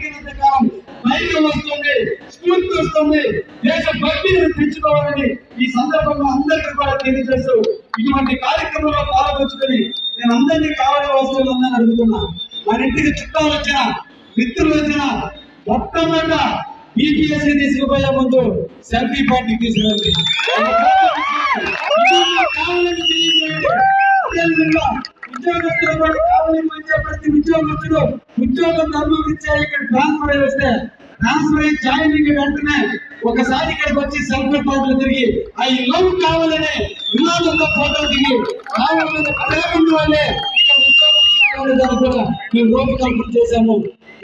బతికినంతకాలం ధైర్యం వస్తుంది, స్ఫూర్తి వస్తుంది, దేశ భక్తిని పెంచుకోవాలని ఈ సందర్భంగా అందరికీ కూడా తెలియజేస్తూ ఇటువంటి కార్యక్రమంలో పాల్గొంచుకొని నేను అందరినీ కావాల్సిన వస్తువులు ఉందని అడుగుతున్నా. మన ఇంటికి చుట్టాలు వచ్చిన, మిత్రులు వచ్చిన మొట్టమొదట ఈపీఎస్సీ తీసుకుపోయే ముందు సెల్ఫీ పార్టీ తీసుకురండి. ఉద్యోగస్తులు కూడా కావాలని మంచి ప్రతి ఉద్యోగస్తుడు ఉద్యోగం ధర్మం ఇచ్చే ఇక్కడ ట్రాన్స్ఫర్ అయి వస్తే ట్రాన్స్ఫర్ అయ్యి జాయినింగ్ వెంటనే ఒకసారి ఇక్కడికి వచ్చి సెల్ఫీ పార్టీలు తిరిగి ఐ లవ్ కావాలనే వినాదంతో ఫోటో దిగి కావాలని ప్రేమ వాళ్ళే ఇక్కడ ఉద్యోగం చేయాలనే దాన్ని కూడా మేము రూపకల్పన చేశాము.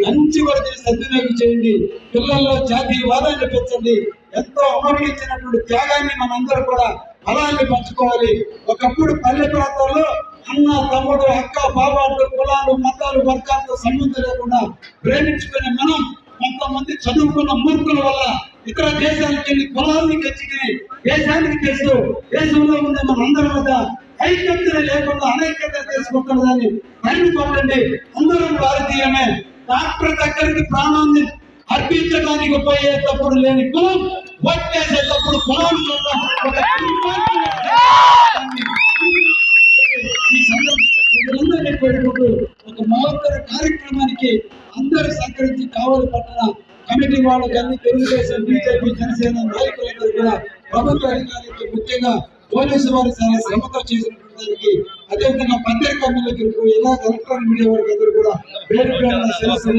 మంచి కూడా సద్వినియోగం చేయండి. పిల్లల్లో జాతీయవాదాన్ని పెంచండి. ఎంతో అమర్పించినటువంటి త్యాగాన్ని మనందరూ కూడా ఫలాన్ని పంచుకోవాలి. ఒకప్పుడు పల్లె ప్రాంతాల్లో అన్న తమ్ముడు అక్క బాబాలు కులాలు మతాలు వర్గాలతో సంబంధం లేకుండా ప్రేమించుకునే మనం కొంతమంది చదువుకున్న మూర్ఖుల వల్ల ఇతర దేశానికి వెళ్ళి కులాన్ని తెచ్చుకుని దేశానికి తెస్తూ దేశంలో ఉండే మనందరి వద్ద ఐక్యతను లేకుండా అనైక్యత తీసుకుంటున్నదాన్ని బయట కొట్టండి. అందరం భారతీయమే. డాక్టర్ దగ్గరికి ప్రాణాన్ని అర్పించడానికి పోయేటప్పుడు లేని కులం, ఓట్లేసేటప్పుడు కులాన్ని చూడడం ఈ సందర్భంగా పెట్టుకుంటూ ఒక మహత్తర కార్యక్రమానికి అందరూ సహకరించి కావలి పట్టణ కమిటీ వాళ్ళకి అన్ని తెలుగుదేశం బీజేపీ జనసేన నాయకులందరూ కూడా ప్రభుత్వ అధికారులకి ముఖ్యంగా పోలీసు వారు చాలా శ్రమతో చేసినటువంటి దానికి అదేవిధంగా పత్రికా మిత్రులకు ఎలా ఎలక్ట్రానిక్ మీడియా వారికి అందరూ కూడా పేరు పేరున శిరస్సు